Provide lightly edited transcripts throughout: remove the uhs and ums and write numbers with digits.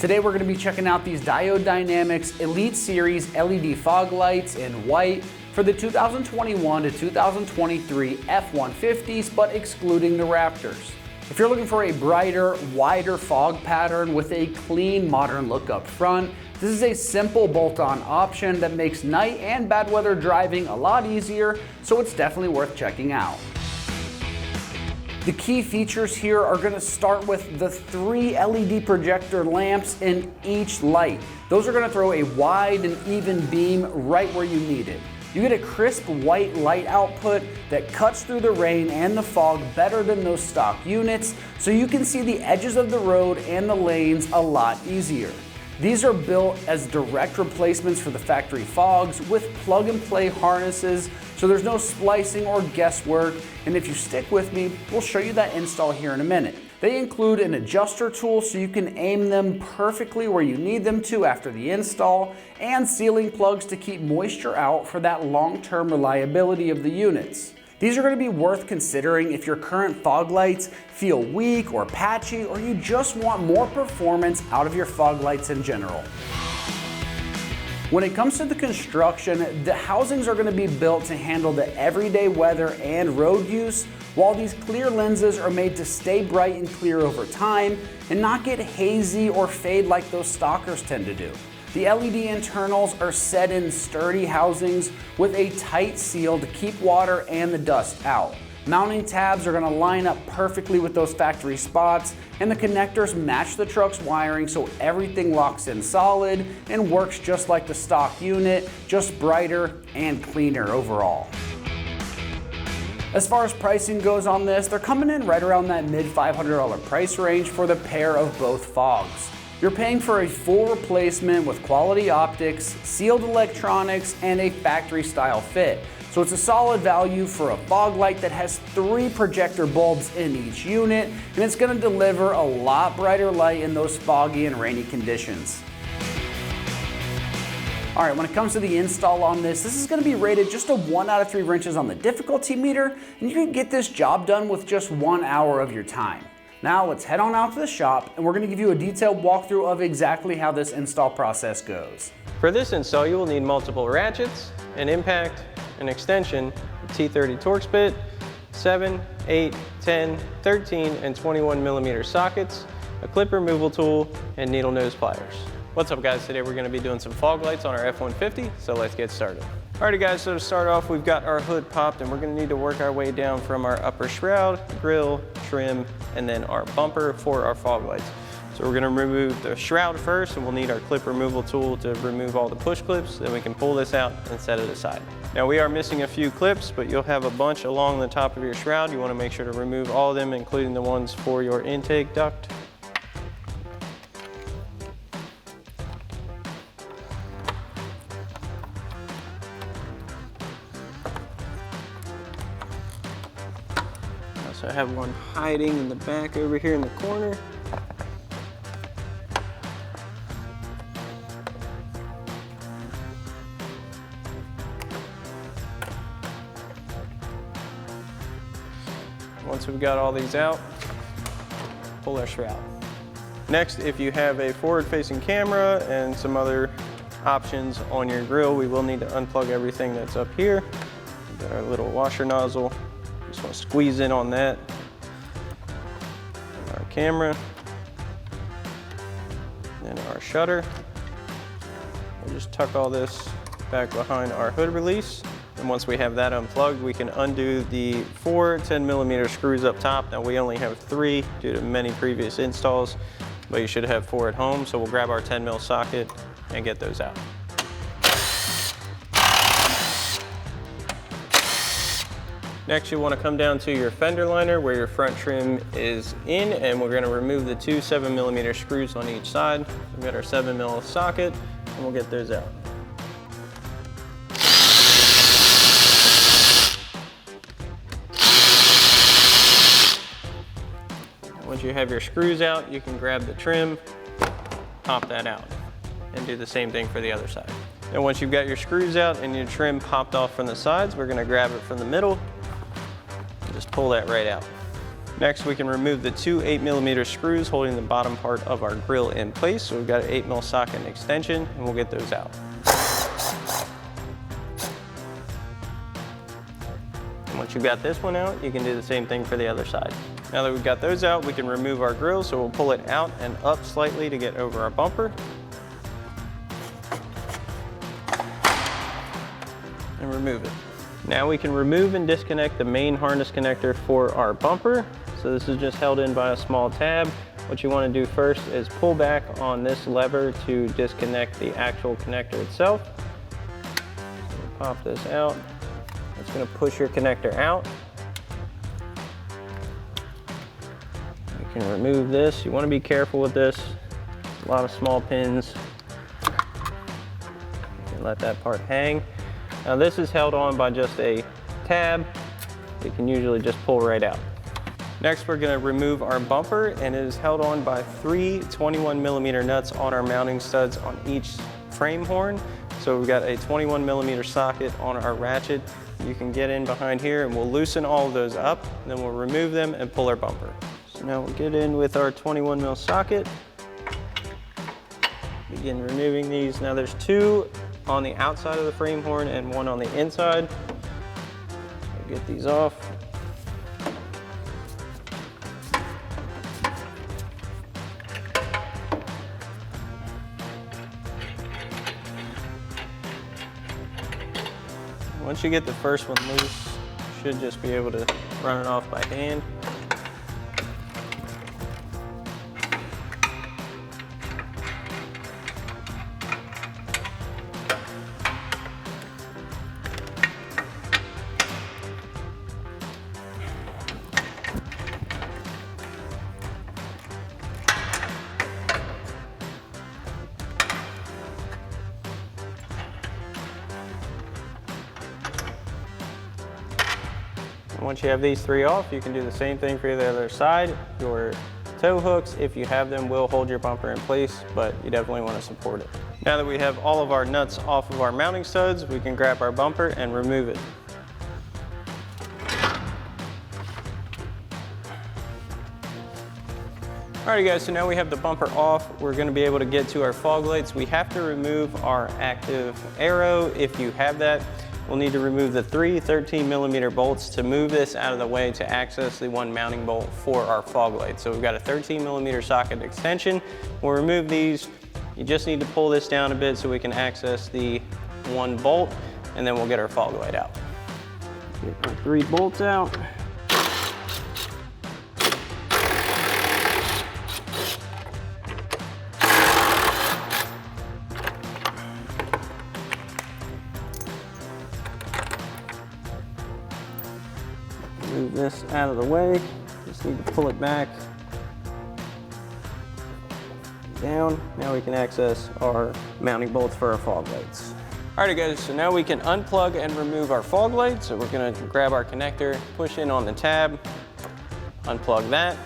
Today we're going to be checking out these Diode Dynamics Elite Series LED fog lights in white for the 2021 to 2023 F-150s, but excluding the Raptors. If you're looking for a brighter, wider fog pattern with a clean, modern look up front, this is a simple bolt-on option that makes night and bad weather driving a lot easier, so it's definitely worth checking out. The key features here are going to start with the 3 LED projector lamps in each light. Those are going to throw a wide and even beam right where you need it. You get a crisp white light output that cuts through the rain and the fog better than those stock units, so you can see the edges of the road and the lanes a lot easier. These are built as direct replacements for the factory fogs with plug-and-play harnesses, so there's no splicing or guesswork, and if you stick with me, we'll show you that install here in a minute. They include an adjuster tool so you can aim them perfectly where you need them to after the install, and sealing plugs to keep moisture out for that long-term reliability of the units. These are going to be worth considering if your current fog lights feel weak or patchy, or you just want more performance out of your fog lights in general. When it comes to the construction, the housings are going to be built to handle the everyday weather and road use, while these clear lenses are made to stay bright and clear over time and not get hazy or fade like those stockers tend to do. The LED internals are set in sturdy housings with a tight seal to keep water and the dust out. Mounting tabs are going to line up perfectly with those factory spots, and the connectors match the truck's wiring so everything locks in solid and works just like the stock unit, just brighter and cleaner overall. As far as pricing goes on this, they're coming in right around that mid $500 price range for the pair of both fogs. You're paying for a full replacement with quality optics, sealed electronics, and a factory style fit. So it's a solid value for a fog light that has 3 projector bulbs in each unit, and it's going to deliver a lot brighter light in those foggy and rainy conditions. Alright, when it comes to the install on this is going to be rated just a 1 out of 3 wrenches on the difficulty meter, and you can get this job done with just 1 hour of your time. Now let's head on out to the shop, and we're going to give you a detailed walkthrough of exactly how this install process goes. For this install, you will need multiple ratchets, an impact, an extension, a T30 Torx bit, 7, 8, 10, 13, and 21 millimeter sockets, a clip removal tool, and needle nose pliers. What's up guys, today we're going to be doing some fog lights on our F-150, so let's get started. Alrighty guys, so to start off, we've got our hood popped, and we're going to need to work our way down from our upper shroud, grille, trim, and then our bumper for our fog lights. So we're going to remove the shroud first, and we'll need our clip removal tool to remove all the push clips. Then we can pull this out and set it aside. Now we are missing a few clips, but you'll have a bunch along the top of your shroud. You want to make sure to remove all of them, including the ones for your intake duct. So I have one hiding in the back over here in the corner. Once we've got all these out, pull our shroud. Next, if you have a forward-facing camera and some other options on your grill, we will need to unplug everything that's up here. We've got our little washer nozzle. Just want to squeeze in on that. And our camera. Then our shutter. We'll just tuck all this back behind our hood release. And once we have that unplugged, we can undo the 4 10 millimeter screws up top. Now we only have 3 due to many previous installs, but you should have 4 at home. So we'll grab our 10 mil socket and get those out. Next, you want to come down to your fender liner where your front trim is in, and we're going to remove the 2 7 millimeter screws on each side. We've got our 7 mil socket, and we'll get those out. Once you have your screws out, you can grab the trim, pop that out, and do the same thing for the other side. And once you've got your screws out and your trim popped off from the sides, we're going to grab it from the middle. Just pull that right out. Next, we can remove the two 8mm screws holding the bottom part of our grill in place. So we've got an 8mm socket and extension, and we'll get those out. And once you've got this one out, you can do the same thing for the other side. Now that we've got those out, we can remove our grill, so we'll pull it out and up slightly to get over our bumper. And remove it. Now we can remove and disconnect the main harness connector for our bumper. So this is just held in by a small tab. What you want to do first is pull back on this lever to disconnect the actual connector itself. So pop this out. It's going to push your connector out. You can remove this. You want to be careful with this. A lot of small pins. You can let that part hang. Now this is held on by just a tab. You can usually just pull right out. Next, we're going to remove our bumper, and it is held on by 3 21mm nuts on our mounting studs on each frame horn. So we've got a 21mm socket on our ratchet. You can get in behind here, and we'll loosen all of those up, and then we'll remove them and pull our bumper. So now we'll get in with our 21mm socket. Begin removing these. Now there's 2 on the outside of the frame horn and 1 on the inside. We'll get these off. Once you get the first one loose, you should just be able to run it off by hand. Once you have these 3 off, you can do the same thing for the other side. Your tow hooks, if you have them, will hold your bumper in place, but you definitely want to support it. Now that we have all of our nuts off of our mounting studs, we can grab our bumper and remove it. Alrighty guys, so now we have the bumper off. We're going to be able to get to our fog lights. We have to remove our active arrow. If you have that, we'll need to remove the 3 13mm bolts to move this out of the way to access the 1 mounting bolt for our fog light. So we've got a 13mm socket extension. We'll remove these. You just need to pull this down a bit so we can access the 1 bolt, and then we'll get our fog light out. Get our 3 bolts out. Move this out of the way. Just need to pull it back. Down. Now we can access our mounting bolts for our fog lights. Alrighty guys, so now we can unplug and remove our fog lights. So we're gonna grab our connector, push in on the tab, unplug that.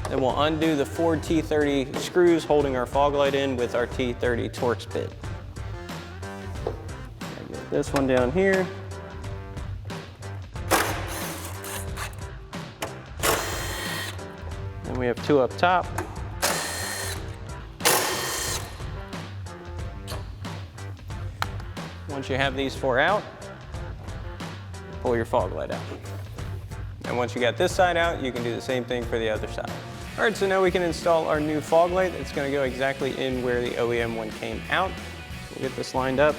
Then we'll undo the 4 T30 screws holding our fog light in with our T30 Torx bit. Get this one down here. And we have 2 up top. Once you have these 4 out, pull your fog light out. And once you got this side out, you can do the same thing for the other side. All right, so now we can install our new fog light. It's gonna go exactly in where the OEM one came out. We'll get this lined up.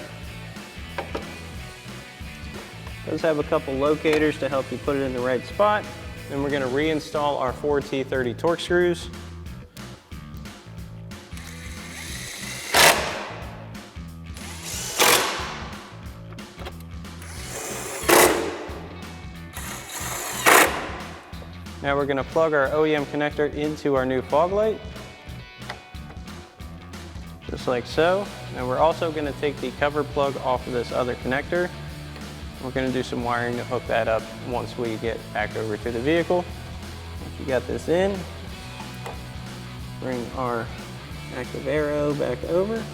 It does have a couple locators to help you put it in the right spot. Then we're gonna reinstall our 4 T30 Torx screws. Now we're gonna plug our OEM connector into our new fog light. Just like so. And we're also gonna take the cover plug off of this other connector. We're gonna do some wiring to hook that up once we get back over to the vehicle. Once you got this in, bring our active arrow back over.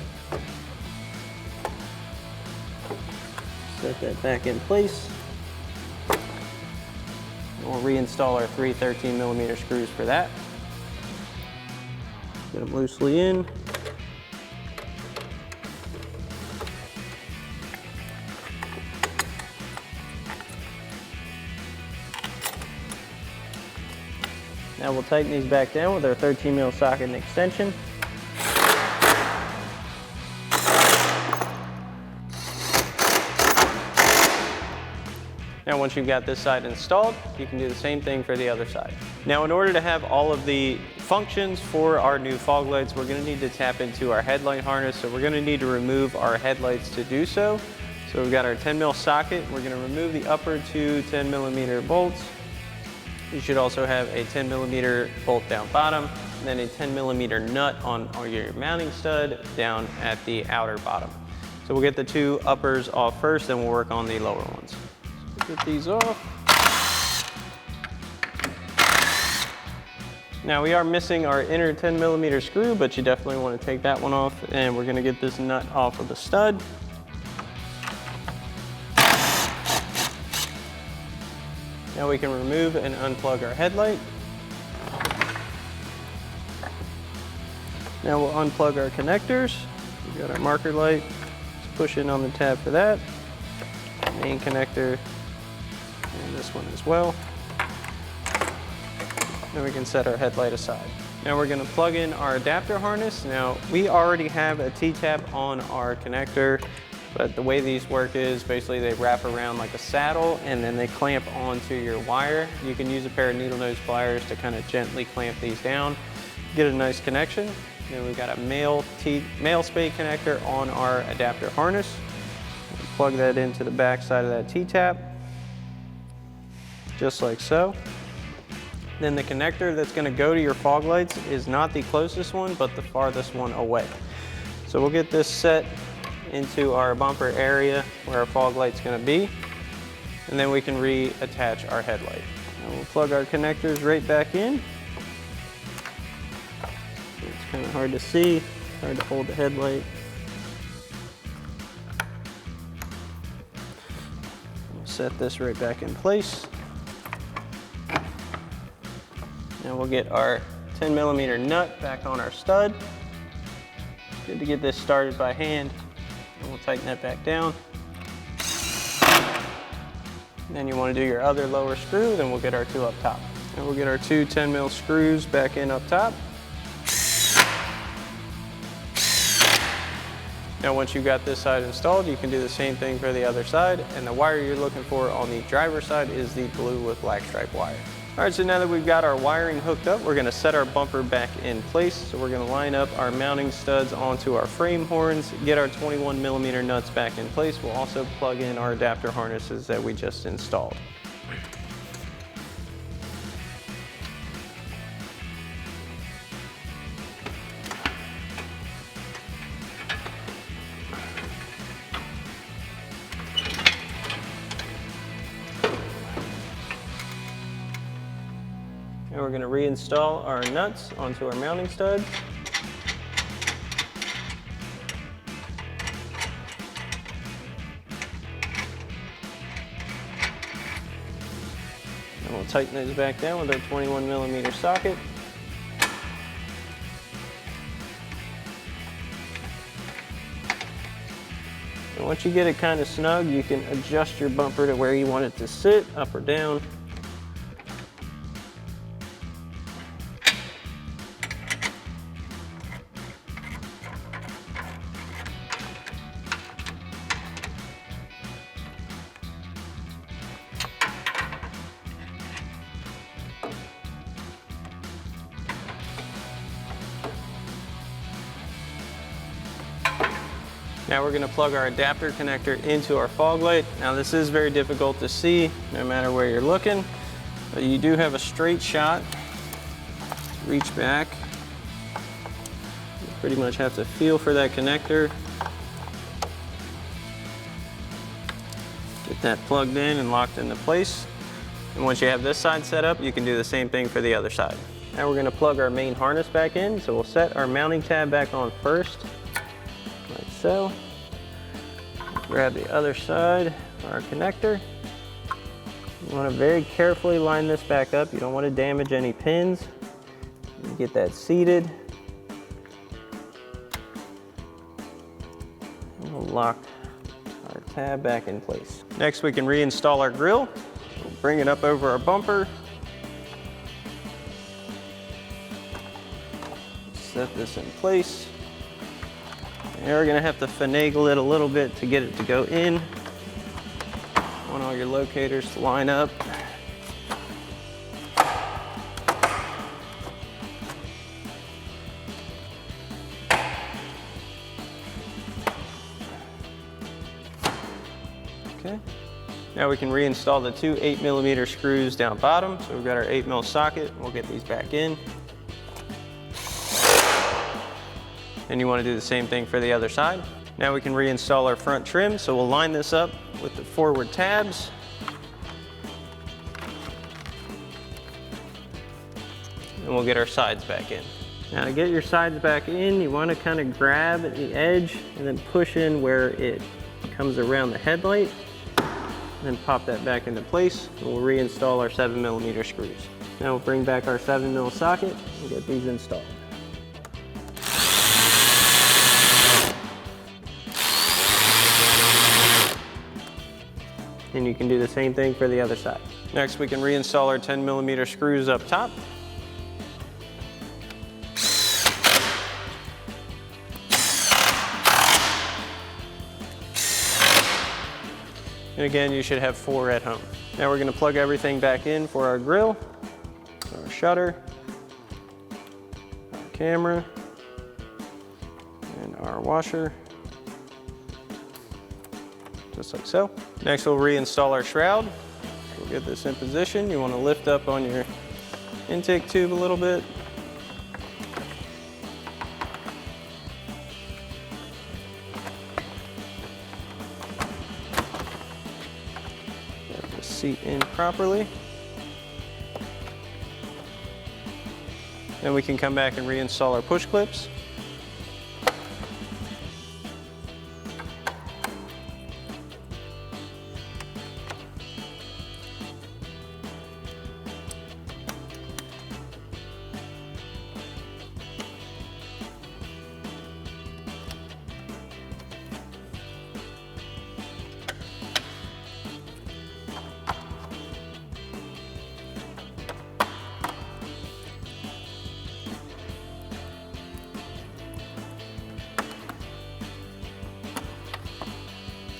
Set that back in place. We'll reinstall our three 13mm screws for that. Get them loosely in. Now we'll tighten these back down with our 13mm socket and extension. Now once you've got this side installed, you can do the same thing for the other side. Now in order to have all of the functions for our new fog lights, we're going to need to tap into our headlight harness, so we're going to need to remove our headlights to do so. So we've got our 10mm socket, we're going to remove the upper two 10mm bolts. You should also have a 10mm bolt down bottom, and then a 10mm nut on your mounting stud down at the outer bottom. So we'll get the two uppers off first, then we'll work on the lower ones. So get these off. Now we are missing our inner 10mm screw, but you definitely want to take that one off, and we're going to get this nut off of the stud. Now we can remove and unplug our headlight. Now we'll unplug our connectors. We've got our marker light. Let's push in on the tab for that. Main connector, and this one as well. Then we can set our headlight aside. Now we're going to plug in our adapter harness. Now we already have a T-tab on our connector, but the way these work is basically they wrap around like a saddle and then they clamp onto your wire. You can use a pair of needle nose pliers to kind of gently clamp these down, get a nice connection. Then we've got a male spade connector on our adapter harness. We'll plug that into the back side of that T-tab, just like so. Then the connector that's going to go to your fog lights is not the closest one, but the farthest one away. So we'll get this set into our bumper area where our fog light's going to be, and then we can reattach our headlight. And we'll plug our connectors right back in. It's kind of hard to see, hard to hold the headlight. We'll set this right back in place. Now we'll get our 10mm nut back on our stud. Good to get this started by hand. And we'll tighten that back down. Then you want to do your other lower screw, then we'll get our two up top. And we'll get our two 10mm screws back in up top. Now once you've got this side installed, you can do the same thing for the other side, and the wire you're looking for on the driver's side is the blue with black stripe wire. All right, so now that we've got our wiring hooked up, we're going to set our bumper back in place. So we're going to line up our mounting studs onto our frame horns, get our 21mm nuts back in place. We'll also plug in our adapter harnesses that we just installed. And we're going to reinstall our nuts onto our mounting stud. And we'll tighten those back down with our 21mm socket. And once you get it kind of snug, you can adjust your bumper to where you want it to sit, up or down. Now we're going to plug our adapter connector into our fog light. Now this is very difficult to see no matter where you're looking, but you do have a straight shot. Reach back. You pretty much have to feel for that connector. Get that plugged in and locked into place. And once you have this side set up, you can do the same thing for the other side. Now we're going to plug our main harness back in. So we'll set our mounting tab back on first. Like so. Grab the other side, our connector. You want to very carefully line this back up. You don't want to damage any pins. You get that seated. And we'll lock our tab back in place. Next, we can reinstall our grille. We'll bring it up over our bumper. Set this in place. And we're going to have to finagle it a little bit to get it to go in. You want all your locators to line up. Okay. Now we can reinstall the two 8mm screws down bottom. So we've got our 8mm socket. We'll get these back in. And you want to do the same thing for the other side. Now we can reinstall our front trim. So we'll line this up with the forward tabs. And we'll get our sides back in. Now to get your sides back in, you want to kind of grab at the edge and then push in where it comes around the headlight. And then pop that back into place. And we'll reinstall our 7mm screws. Now we'll bring back our 7mm socket and get these installed. And you can do the same thing for the other side. Next, we can reinstall our 10mm screws up top. And again, you should have 4 at home. Now we're going to plug everything back in for our grille, our shutter, our camera, and our washer. Just like so. Next, we'll reinstall our shroud. We'll get this in position. You want to lift up on your intake tube a little bit. Get the seat in properly. Then we can come back and reinstall our push clips.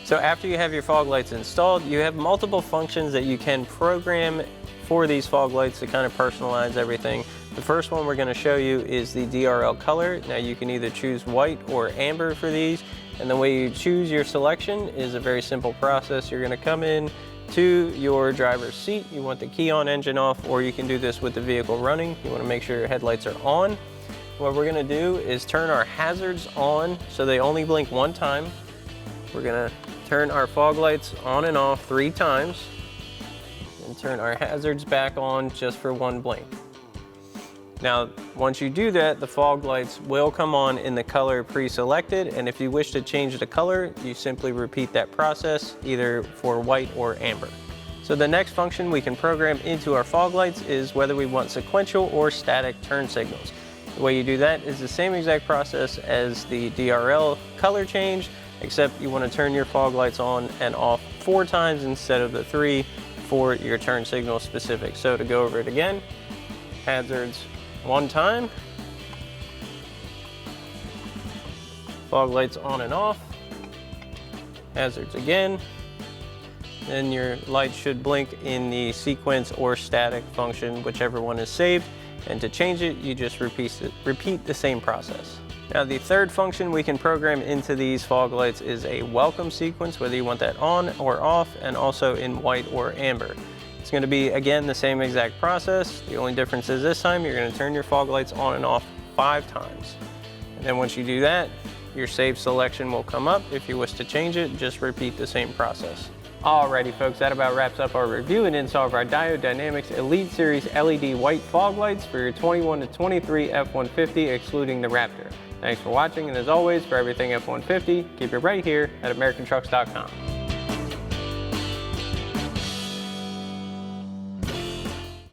So after you have your fog lights installed, you have multiple functions that you can program for these fog lights to kind of personalize everything. The first one we're going to show you is the DRL color. Now you can either choose white or amber for these, and the way you choose your selection is a very simple process. You're going to come in to your driver's seat. You want the key on, engine off, or you can do this with the vehicle running. You want to make sure your headlights are on. What we're going to do is turn our hazards on so they only blink one time. We're going to turn our fog lights on and off 3 times and turn our hazards back on just for 1 blink. Now, once you do that, the fog lights will come on in the color pre-selected, and if you wish to change the color, you simply repeat that process either for white or amber. So the next function we can program into our fog lights is whether we want sequential or static turn signals. The way you do that is the same exact process as the DRL color change, except you want to turn your fog lights on and off 4 times instead of the 3 for your turn signal specific. So to go over it again, hazards 1 time, fog lights on and off, hazards again, then your light should blink in the sequence or static function, whichever one is saved, and to change it, you just repeat the same process. Now the third function we can program into these fog lights is a welcome sequence, whether you want that on or off, and also in white or amber. It's going to be, again, the same exact process. The only difference is this time you're going to turn your fog lights on and off 5 times. And then once you do that, your saved selection will come up. If you wish to change it, just repeat the same process. Alrighty folks, that about wraps up our review and install of our Diode Dynamics Elite Series LED white fog lights for your 21 to 23 F-150 excluding the Raptor. Thanks for watching, and as always, for everything F-150, keep it right here at AmericanTrucks.com.